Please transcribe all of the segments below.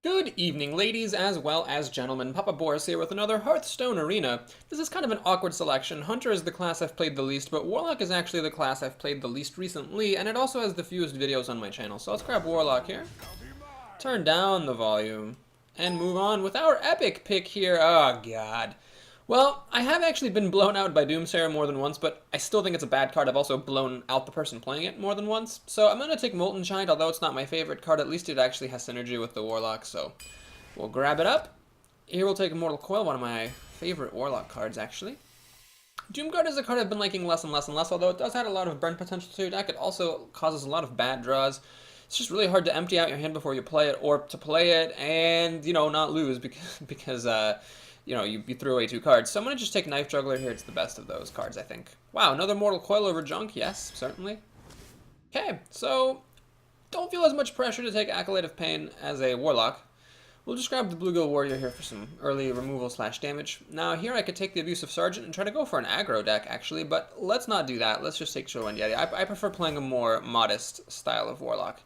Good evening, ladies as well as gentlemen. Papa Boris here with another Hearthstone arena. This is kind of an awkward selection. Hunter is the class I've played the least, but Warlock is actually the class I've played the least recently, and it also has the fewest videos on my channel. So let's grab Warlock here, turn down the volume, and move on with our epic pick here. Oh, God. Well, I have actually been blown out by Doomsayer more than once, but I still think it's a bad card. I've also blown out the person playing it more than once. So I'm going to take Molten Giant, although it's not my favorite card. At least it actually has synergy with the Warlock, so we'll grab it up. Here we'll take Immortal Coil, one of my favorite Warlock cards, actually. Doomguard is a card I've been liking less and less and less, although it does have a lot of burn potential to your deck. It also causes a lot of bad draws. It's just really hard to empty out your hand before you play it, or to play it and, not lose because you threw away two cards. So I'm going to just take Knife Juggler here. It's the best of those cards, I think. Wow, another Mortal Coil over Junk? Yes, certainly. Okay, so don't feel as much pressure to take Acolyte of Pain as a Warlock. We'll just grab the Bluegill Warrior here for some early removal / damage. Now here I could take the Abusive Sergeant and try to go for an aggro deck, actually, but let's not do that. Let's just take Showind Yeti. I prefer playing a more modest style of Warlock.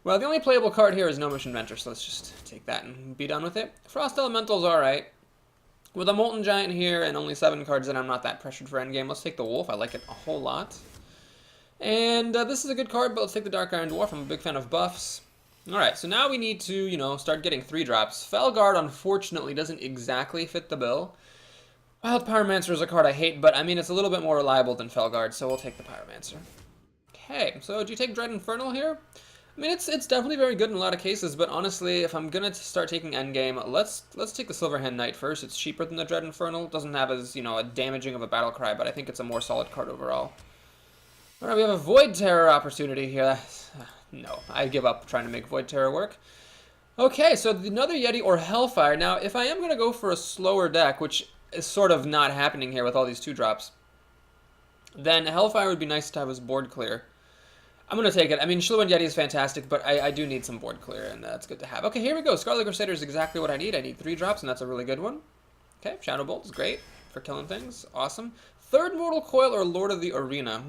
Well, the only playable card here is Gnomish Inventor, so let's just take that and be done with it. Frost Elemental's alright. With a Molten Giant here and only 7 cards in, I'm not that pressured for endgame. Let's take the Wolf. I like it a whole lot. And this is a good card, but let's take the Dark Iron Dwarf. I'm a big fan of buffs. Alright, so now we need to, start getting 3-drops. Felguard, unfortunately, doesn't exactly fit the bill. Wild Pyromancer is a card I hate, but, I mean, it's a little bit more reliable than Felguard, so we'll take the Pyromancer. Okay, so do you take Dread Infernal here? I mean, it's definitely very good in a lot of cases, but honestly, if I'm gonna start taking endgame, let's take the Silverhand Knight first. It's cheaper than the Dread Infernal. It doesn't have as, a damaging of a battle cry, but I think it's a more solid card overall. Alright, we have a Void Terror opportunity here. No, I give up trying to make Void Terror work. Okay, so another Yeti or Hellfire. Now, if I am gonna go for a slower deck, which is sort of not happening here with all these 2-drops, then Hellfire would be nice to have as board clear. I'm going to take it. I mean, Showind Yeti is fantastic, but I do need some board clear, and that's good to have. Okay, here we go. Scarlet Crusader is exactly what I need. I need 3 drops, and that's a really good one. Okay, Shadow Bolt is great for killing things. Awesome. Third Mortal Coil or Lord of the Arena?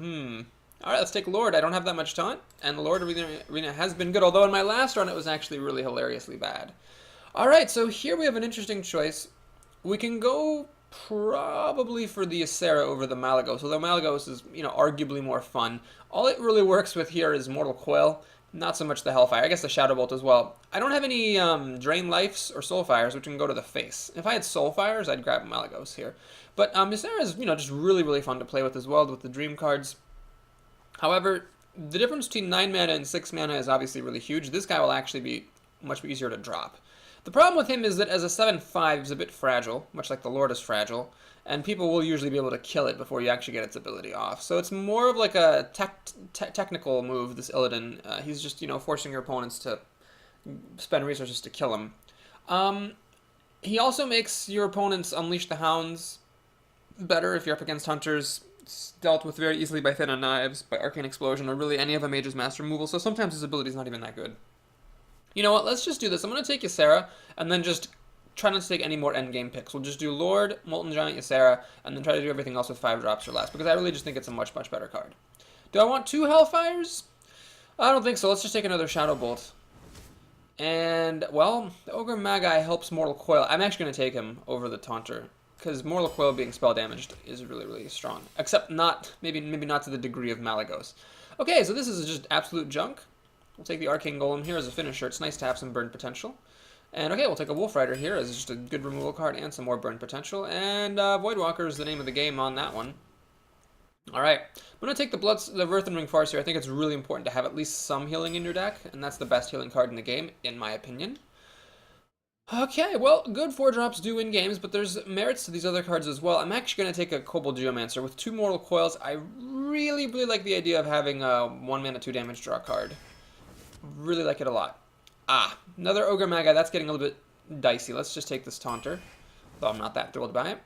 All right, let's take Lord. I don't have that much taunt, and the Lord of the Arena has been good, although in my last run it was actually really hilariously bad. All right, so here we have an interesting choice. We can go probably for the Ysera over the Malygos, although Malygos is, arguably more fun. All it really works with here is Mortal Coil, not so much the Hellfire. I guess the Shadow Bolt as well. I don't have any Drain Lives or Soulfires, which can go to the face. If I had Soulfires, I'd grab Malygos here. But Ysera is, just really, really fun to play with as well, with the Dream cards. However, the difference between 9 mana and 6 mana is obviously really huge. This guy will actually be much easier to drop. The problem with him is that as a 7/5, he's a bit fragile, much like the Lord is fragile, and people will usually be able to kill it before you actually get its ability off. So it's more of like a technical move, this Illidan. He's just, forcing your opponents to spend resources to kill him. He also makes your opponents Unleash the Hounds better if you're up against Hunters. It's dealt with very easily by Thin on Knives, by Arcane Explosion, or really any of a Mage's Master removal, so sometimes his ability is not even that good. You know what, let's just do this. I'm going to take Ysera, and then just try not to take any more endgame picks. We'll just do Lord, Molten Giant, Ysera, and then try to do everything else with 5 drops or less, because I really just think it's a much, much better card. Do I want 2 Hellfires? I don't think so. Let's just take another Shadow Bolt. And, well, the Ogre Magi helps Mortal Coil. I'm actually going to take him over the Taunter, because Mortal Coil being spell damaged is really, really strong. Except not, maybe not to the degree of Malygos. Okay, so this is just absolute junk. We'll take the Arcane Golem here as a finisher. It's nice to have some burn potential. And okay, we'll take a Wolf Rider here as just a good removal card and some more burn potential. And Voidwalker is the name of the game on that one. Alright, I'm going to take the Earthen Ring Farce here. I think it's really important to have at least some healing in your deck, and that's the best healing card in the game, in my opinion. Okay, well, good 4-drops do win games, but there's merits to these other cards as well. I'm actually going to take a Kobold Geomancer. With 2 Mortal Coils, I really, really like the idea of having a 1 mana 2 damage draw card. Really like it a lot. Another Ogre Magi. That's getting a little bit dicey. Let's just take this Taunter, though I'm not that thrilled by it.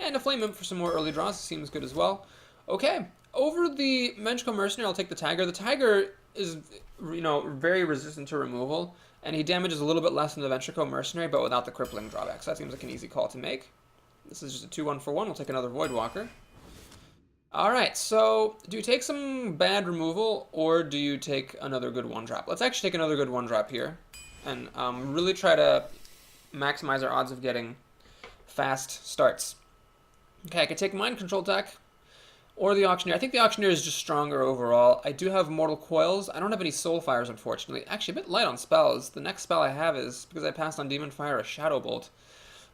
And a Flame Imp for some more early draws. Seems good as well. Okay, over the Vengeful Mercenary, I'll take the Tiger. The Tiger is, very resistant to removal, and he damages a little bit less than the Vengeful Mercenary, but without the crippling drawback. So that seems like an easy call to make. This is just a 2-1 for 1. We'll take another Voidwalker. Alright, so do you take some bad removal, or do you take another good 1-drop? Let's actually take another good 1-drop here. and really try to maximize our odds of getting fast starts. Okay, I could take Mind Control deck or the Auctioneer. I think the Auctioneer is just stronger overall. I do have Mortal Coils. I don't have any Soulfires, unfortunately. Actually, a bit light on spells. The next spell I have is, because I passed on Demon Fire, a Shadow Bolt.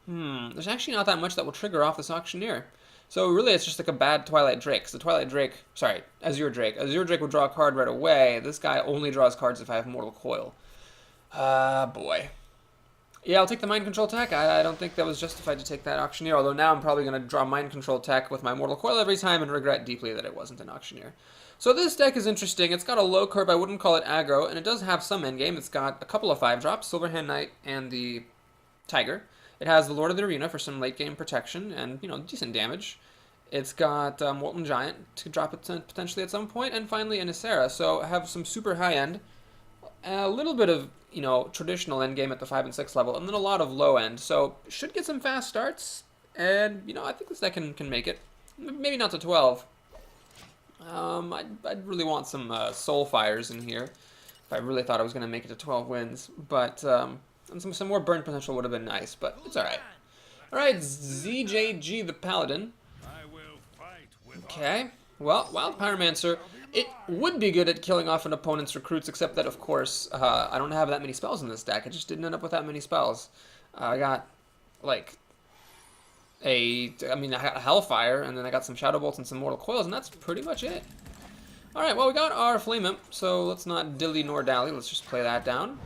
There's actually not that much that will trigger off this Auctioneer. So really, it's just like a bad Twilight Drake. So the Twilight Drake, sorry, Azure Drake. Azure Drake would draw a card right away. This guy only draws cards if I have Mortal Coil. Boy. Yeah, I'll take the Mind Control tech. I don't think that was justified to take that Auctioneer, although now I'm probably going to draw Mind Control tech with my Mortal Coil every time and regret deeply that it wasn't an Auctioneer. So this deck is interesting. It's got a low curve. I wouldn't call it aggro, and it does have some endgame. It's got a couple of 5-drops, Silverhand Knight and the Tiger. It has the Lord of the Arena for some late game protection and, you know, decent damage. It's got Molten Giant to drop it potentially at some point, and finally a Nicera. So I have some super high end, a little bit of, you know, traditional endgame at the 5 and 6 level, and then a lot of low end. So should get some fast starts, and, you know, I think this deck can make it. Maybe not to 12. I'd really want some Soulfires in here if I really thought I was going to make it to 12 wins, but and some more burn potential would have been nice, but it's alright. Alright, ZJG the Paladin. Okay, well, Wild Pyromancer, it would be good at killing off an opponent's recruits, except that, of course, I don't have that many spells in this deck. I just didn't end up with that many spells. I got, like, I got Hellfire, and then I got some Shadow Bolts and some Mortal Coils, and that's pretty much it. Alright, well, we got our Flame Imp, so let's not dilly nor dally. Let's just play that down.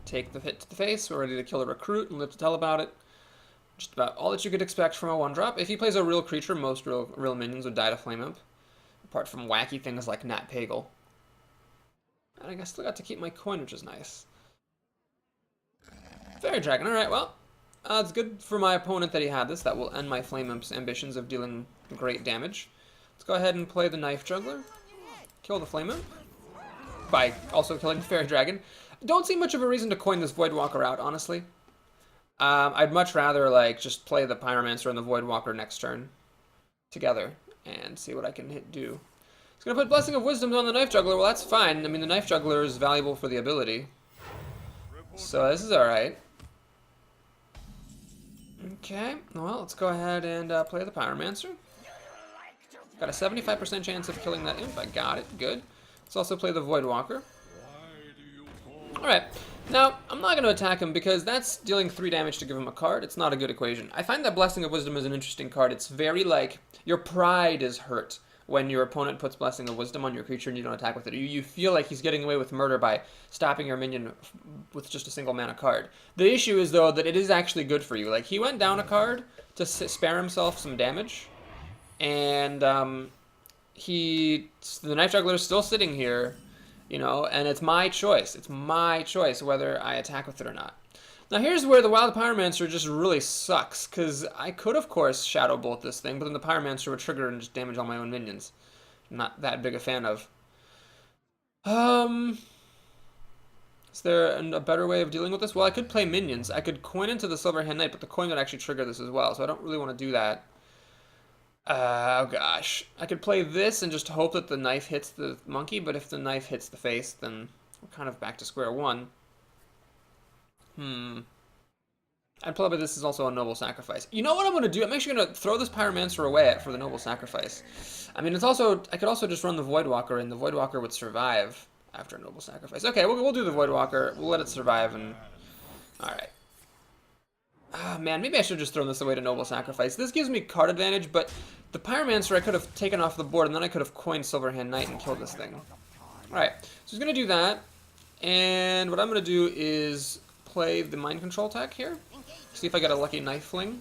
Take the hit to the face. We're ready to kill a recruit and live to tell about it. Just about all that you could expect from a 1-drop. If he plays a real creature, most real minions would die to Flame Imp. Apart from wacky things like Nat Pagal. And I guess I still got to keep my coin, which is nice. Fairy Dragon, alright, well. It's good for my opponent that he had this. That will end my Flame Imp's ambitions of dealing great damage. Let's go ahead and play the Knife Juggler. Kill the Flame Imp. By also killing the Fairy Dragon. Don't see much of a reason to coin this Voidwalker out, honestly. I'd much rather, like, just play the Pyromancer and the Voidwalker next turn together and see what I can do. It's going to put Blessing of Wisdom on the Knife Juggler. Well, that's fine. I mean, the Knife Juggler is valuable for the ability. So this is alright. Okay, well, let's go ahead and play the Pyromancer. Got a 75% chance of killing that imp. I got it. Good. Let's also play the Voidwalker. Alright, now, I'm not going to attack him because that's dealing 3 damage to give him a card. It's not a good equation. I find that Blessing of Wisdom is an interesting card. It's very, like, your pride is hurt when your opponent puts Blessing of Wisdom on your creature and you don't attack with it. You feel like he's getting away with murder by stopping your minion with just a single mana card. The issue is, though, that it is actually good for you. Like, he went down a card to spare himself some damage, and the Knife Juggler is still sitting here, you know, and it's my choice. It's my choice whether I attack with it or not. Now here's where the Wild Pyromancer just really sucks, because I could, of course, Shadow Bolt this thing, but then the Pyromancer would trigger and just damage all my own minions. I'm not that big a fan of. Is there a better way of dealing with this? Well, I could play minions. I could coin into the Silverhand Knight, but the coin would actually trigger this as well, so I don't really want to do that. Oh gosh. I could play this and just hope that the knife hits the monkey, but if the knife hits the face, then we're kind of back to square one. I'd probably, this is also a Noble Sacrifice. You know what I'm going to do? I'm actually going to throw this Pyromancer away for the Noble Sacrifice. I mean, it's also, I could also just run the Voidwalker, and the Voidwalker would survive after a Noble Sacrifice. Okay, we'll do the Voidwalker. We'll let it survive, and... Alright. Ah, man, maybe I should have just thrown this away to Noble Sacrifice. This gives me card advantage, but the Pyromancer I could have taken off the board, and then I could have coined Silverhand Knight and killed this thing. Alright, so he's going to do that, and what I'm going to do is play the Mind Control attack here. See if I get a lucky Knife Fling.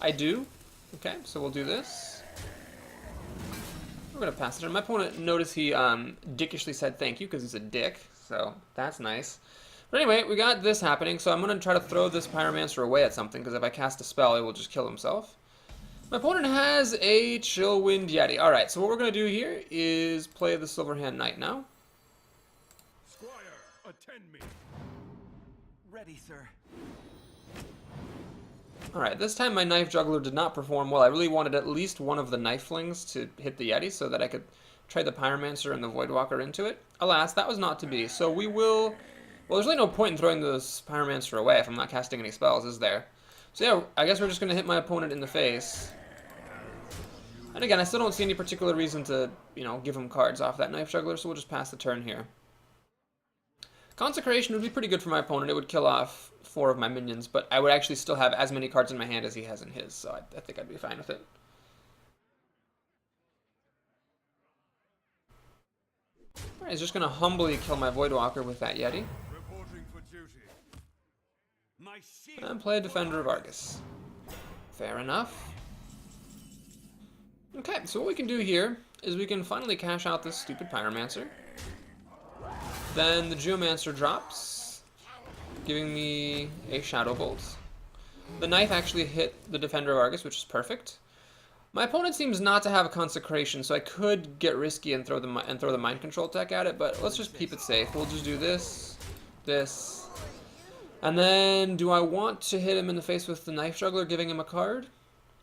I do. Okay, so we'll do this. We're going to pass it on. My opponent, notice he dickishly said thank you, because he's a dick, so that's nice. But anyway, we got this happening, so I'm going to try to throw this Pyromancer away at something, because if I cast a spell, it will just kill himself. My opponent has a Chillwind Yeti. Alright, so what we're going to do here is play the Silverhand Knight now. Squire, attend me. Ready, sir. Alright, this time my Knife Juggler did not perform well. I really wanted at least one of the Knife Flings to hit the Yeti so that I could trade the Pyromancer and the Voidwalker into it. Alas, that was not to be. So we will... Well, there's really no point in throwing this Pyromancer away if I'm not casting any spells, is there? So yeah, I guess we're just going to hit my opponent in the face. And again, I still don't see any particular reason to, you know, give him cards off that Knife Juggler, so we'll just pass the turn here. Consecration would be pretty good for my opponent. It would kill off 4 of my minions, but I would actually still have as many cards in my hand as he has in his, so I think I'd be fine with it. Alright, he's just going to humbly kill my Voidwalker with that Yeti. And play a Defender of Argus. Fair enough. Okay, so what we can do here is we can finally cash out this stupid Pyromancer. Then the Geomancer drops, giving me a Shadow Bolt. The knife actually hit the Defender of Argus, which is perfect. My opponent seems not to have a Consecration, so I could get risky and throw the Mind Control tech at it, but let's just keep it safe. We'll just do this, this, and then do I want to hit him in the face with the Knife Juggler, giving him a card?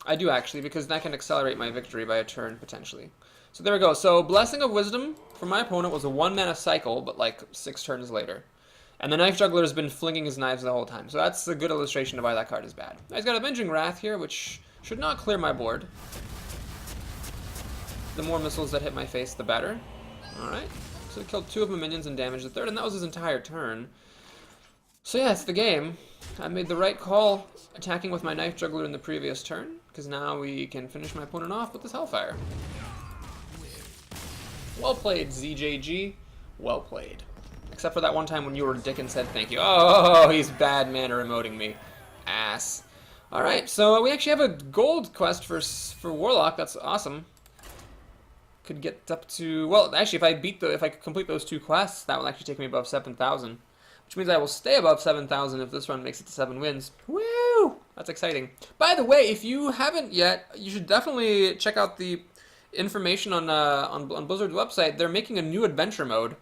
I do actually, because that can accelerate my victory by a turn, potentially. So there we go. So Blessing of Wisdom for my opponent was a 1-mana cycle, but like 6 turns later. And the Knife Juggler has been flinging his knives the whole time. So that's a good illustration of why that card is bad. He's got Avenging Wrath here, which should not clear my board. The more missiles that hit my face, the better. Alright. So he killed 2 of my minions and damaged the 3rd, and that was his entire turn. So yeah, it's the game. I made the right call attacking with my Knife Juggler in the previous turn, because now we can finish my opponent off with this Hellfire. Well played, ZJG. Well played. Except for that one time when you were a dick and said thank you. Oh, he's bad manner emoting me. Ass. Alright, so we actually have a gold quest for Warlock. That's awesome. Could get up to... Well, actually, if I complete those 2 quests, that will actually take me above 7,000. Which means I will stay above 7,000 if this run makes it to 7 wins. Woo! That's exciting. By the way, if you haven't yet, you should definitely check out the information on Blizzard's website. They're making a new adventure mode.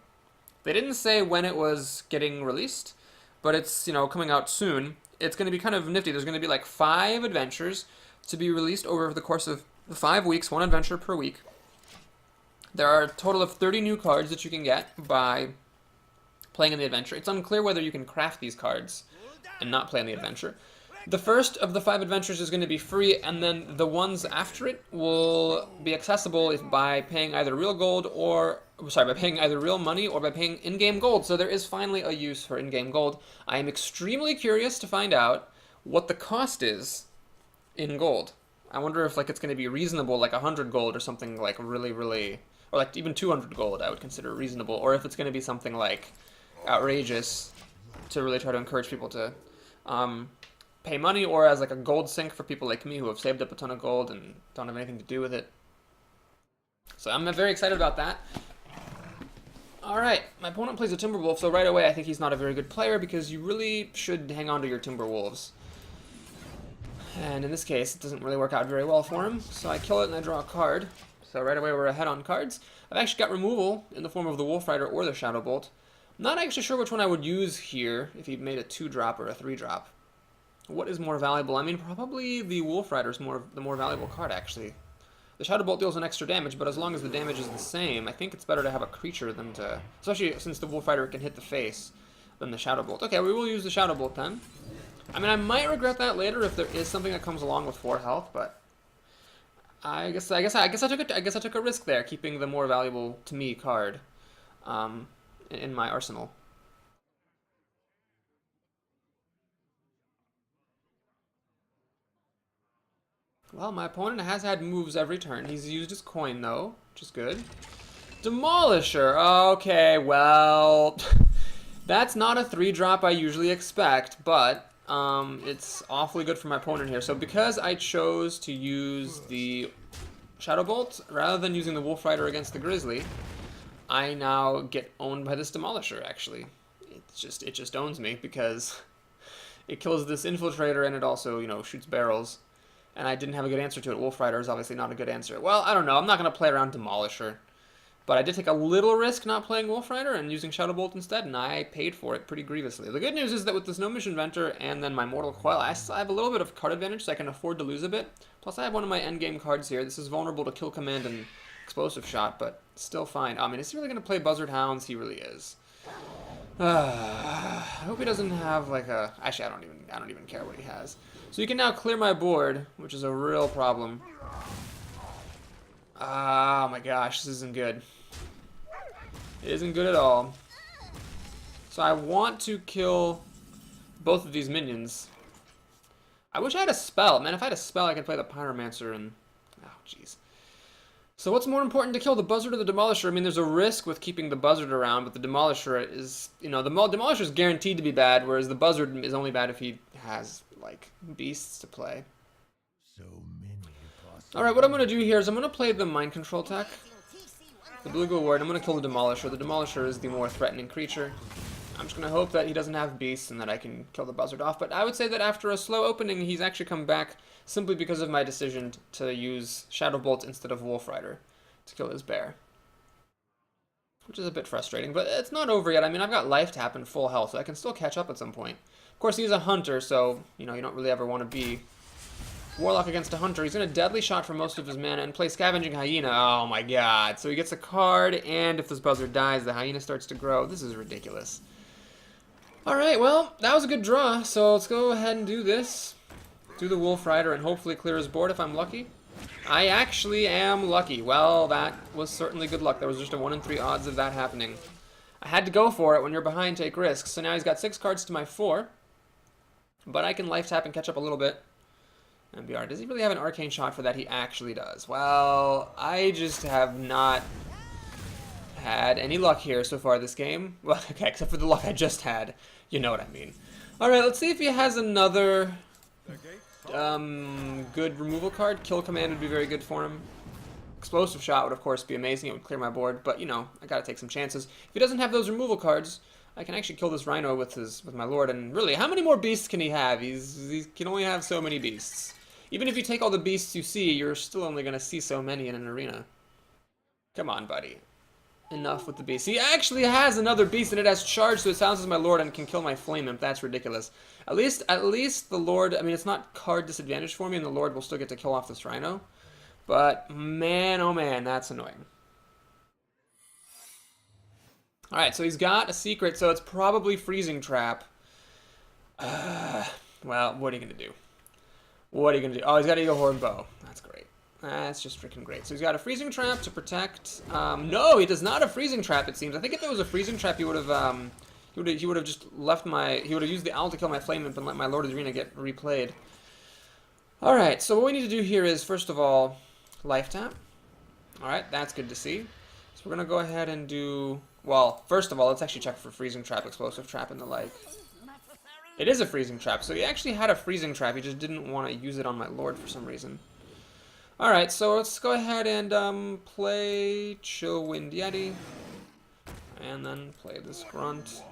They didn't say when it was getting released, but it's, you know, coming out soon. It's going to be kind of nifty. There's going to be like 5 adventures to be released over the course of 5 weeks, 1 adventure per week. There are a total of 30 new cards that you can get by playing in the adventure. It's unclear whether you can craft these cards and not play in the adventure. The first of the 5 adventures is going to be free, and then the ones after it will be accessible by paying either real gold or... Sorry, by paying either real money or by paying in-game gold. So there is finally a use for in-game gold. I am extremely curious to find out what the cost is in gold. I wonder if like it's going to be reasonable, like 100 gold or something like really, really... Or like even 200 gold I would consider reasonable. Or if it's going to be something like outrageous to really try to encourage people to pay money, or as like a gold sink for people like me who have saved up a ton of gold and don't have anything to do with it. So I'm very excited about that. Alright, my opponent plays a Timberwolf, so right away I think he's not a very good player because you really should hang on to your Timberwolves. And in this case, it doesn't really work out very well for him, so I kill it and I draw a card. So right away we're ahead on cards. I've actually got removal in the form of the Wolf Rider or the Shadow Bolt. I'm not actually sure which one I would use here if he made a 2-drop or a 3-drop. What is more valuable? I mean, probably the Wolf Rider is the more valuable card, actually. The Shadow Bolt deals an extra damage, but as long as the damage is the same, I think it's better to have a creature than to... Especially since the Wolf Rider can hit the face than the Shadow Bolt. Okay, we will use the Shadow Bolt then. I mean, I might regret that later if there is something that comes along with 4 health, but... I guess I took a risk there, keeping the more valuable to me card in my arsenal. Well, my opponent has had moves every turn. He's used his coin though, which is good. Demolisher. Okay, well, that's not a 3-drop I usually expect, but it's awfully good for my opponent here. So because I chose to use the Shadow Bolt rather than using the Wolf Rider against the Grizzly, I now get owned by this Demolisher, actually. It just owns me because it kills this Infiltrator and it also, you know, shoots barrels. And I didn't have a good answer to it. Wolf Rider is obviously not a good answer. Well, I don't know. I'm not going to play around Demolisher. But I did take a little risk not playing Wolf Rider and using Shadow Bolt instead, and I paid for it pretty grievously. The good news is that with this No Mission Venture and then my Mortal Coil, I still have a little bit of card advantage, so I can afford to lose a bit. Plus, I have one of my endgame cards here. This is vulnerable to Kill Command and explosive shot, but still fine. I mean, is he really going to play Buzzard Hounds? He really is. I hope he doesn't have like a... Actually, I don't even care what he has. So you can now clear my board, which is a real problem. Oh my gosh, this isn't good. It isn't good at all. So I want to kill both of these minions. I wish I had a spell. Man, if I had a spell, I could play the Pyromancer and... Oh, jeez. So what's more important to kill, the Buzzard or the Demolisher? I mean, there's a risk with keeping the Buzzard around, but the Demolisher is... You know, the Demolisher is guaranteed to be bad, whereas the Buzzard is only bad if he has, like, beasts to play. So many possible. Alright, what I'm going to do here is I'm going to play the Mind Control tech. The Blue Go Ward. I'm going to kill the Demolisher. The Demolisher is the more threatening creature. I'm just going to hope that he doesn't have beasts and that I can kill the Buzzard off. But I would say that after a slow opening, he's actually come back simply because of my decision to use Shadow Bolt instead of Wolf Rider to kill his bear. Which is a bit frustrating, but it's not over yet. I mean, I've got Life Tap and full health, so I can still catch up at some point. Of course, he's a hunter, so, you know, you don't really ever want to be Warlock against a hunter. He's going to Deadly Shot for most of his mana and play Scavenging Hyena. Oh my god. So he gets a card, and if this Buzzard dies, the Hyena starts to grow. This is ridiculous. Alright, well, that was a good draw, so let's go ahead and do this. Do the Wolf Rider and hopefully clear his board if I'm lucky. I actually am lucky. Well, that was certainly good luck. There was just a 1 in 3 odds of that happening. I had to go for it. When you're behind, take risks. So now he's got 6 cards to my 4. But I can Life Tap and catch up a little bit. MBR. Does he really have an Arcane Shot for that? He actually does. Well, I just have not had any luck here so far this game. Well, okay, except for the luck I just had. You know what I mean. Alright, let's see if he has another good removal card. Kill Command would be very good for him. Explosive Shot would, of course, be amazing. It would clear my board, but, you know, I gotta take some chances. If he doesn't have those removal cards, I can actually kill this Rhino with my Lord, and really, how many more beasts can he have? He can only have so many beasts. Even if you take all the beasts you see, you're still only gonna see so many in an arena. Come on, buddy. Enough with the beast. He actually has another beast and it has charge, so it silences my Lord and can kill my Flame Imp. That's ridiculous. At least the Lord, I mean, it's not card disadvantage for me, and the Lord will still get to kill off this Rhino. But, man, oh man, that's annoying. Alright, so he's got a secret, so it's probably Freezing Trap. Well, what are you going to do? What are you going to do? Oh, he's got Eagle Horn Bow. That's great. That's just freaking great. So he's got a Freezing Trap to protect. No, he does not have Freezing Trap, it seems. I think if there was a Freezing Trap, he would have he would have just left my... He would have used the Owl to kill my Flame Imp and let my Lord of the Arena get replayed. Alright, so what we need to do here is, first of all, Life Tap. Alright, that's good to see. So we're going to go ahead and do... Well, first of all, let's actually check for Freezing Trap, Explosive Trap, and the like. It is a Freezing Trap, so he actually had a Freezing Trap, he just didn't want to use it on my Lord for some reason. Alright, so let's go ahead and play Chill Wind Yeti. And then play this Grunt.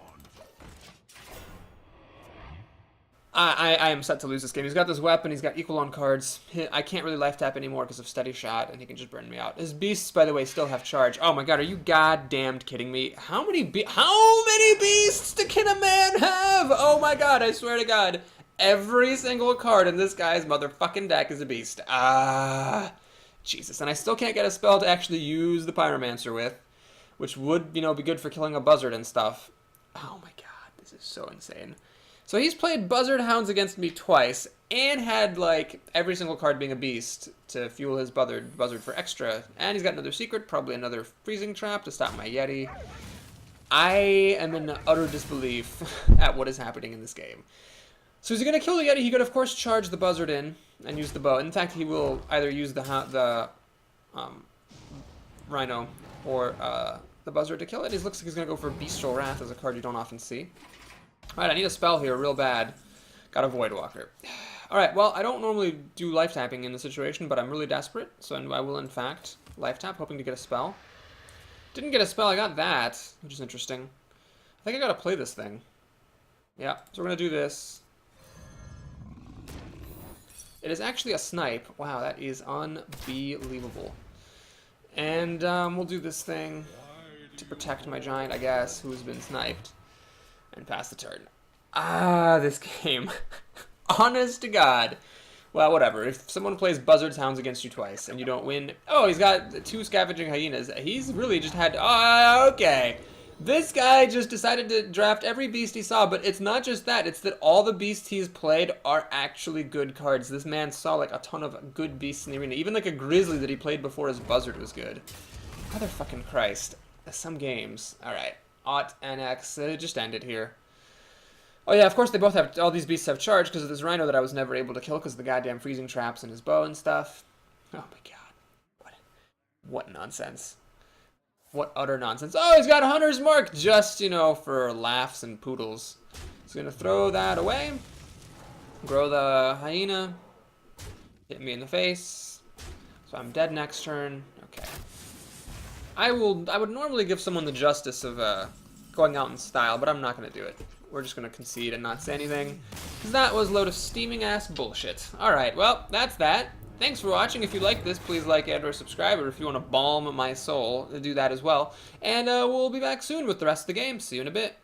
I am set to lose this game. He's got this weapon, he's got equal on cards. I can't really Life Tap anymore because of Steady Shot, and he can just burn me out. His beasts, by the way, still have charge. Oh my god, are you goddamned kidding me? How many beasts can a man have? Oh my god, I swear to god. Every single card in this guy's motherfucking deck is a beast. Jesus. And I still can't get a spell to actually use the Pyromancer with, which would, you know, be good for killing a Buzzard and stuff. Oh my god, this is so insane. So he's played Buzzard Hounds against me twice, and had, like, every single card being a beast to fuel his Buzzard for extra. And he's got another secret, probably another Freezing Trap to stop my Yeti. I am in utter disbelief at what is happening in this game. So is he going to kill the Yeti? He could, of course, charge the Buzzard in and use the bow. In fact, he will either use the Rhino or the Buzzard to kill it. He looks like he's going to go for Bestial Wrath as a card you don't often see. Alright, I need a spell here real bad. Got a Voidwalker. Alright, well, I don't normally do Life Tapping in this situation, but I'm really desperate, so I will, in fact, Life Tap, hoping to get a spell. Didn't get a spell, I got that, which is interesting. I think I gotta play this thing. Yeah, so we're gonna do this. It is actually a snipe. Wow, that is unbelievable. And we'll do this thing to protect my giant, I guess, who's been sniped. And pass the turn. This game. Honest to God. Well, whatever. If someone plays Buzzard's Hounds against you twice and you don't win... Oh, he's got 2 Scavenging Hyenas. He's really just had... Oh, okay. This guy just decided to draft every beast he saw, but it's not just that. It's that all the beasts he's played are actually good cards. This man saw, like, a ton of good beasts in the arena. Even, like, a Grizzly that he played before his Buzzard was good. Motherfucking Christ. Some games. Alright. Ot and X. It just ended here. Oh yeah, of course they both have, all these beasts have charge because of this Rhino that I was never able to kill because of the goddamn freezing traps and his bow and stuff. Oh my god. What nonsense. What utter nonsense. Oh, he's got a Hunter's Mark just, you know, for laughs and poodles. He's gonna throw that away. Grow the hyena. Hit me in the face. So I'm dead next turn. Okay. I would normally give someone the justice of going out in style, but I'm not gonna do it. We're just going to concede and not say anything, because that was a load of steaming ass bullshit. Alright, well, that's that. Thanks for watching. If you like this, please like and or subscribe, or if you want to balm my soul, do that as well. And we'll be back soon with the rest of the game. See you in a bit.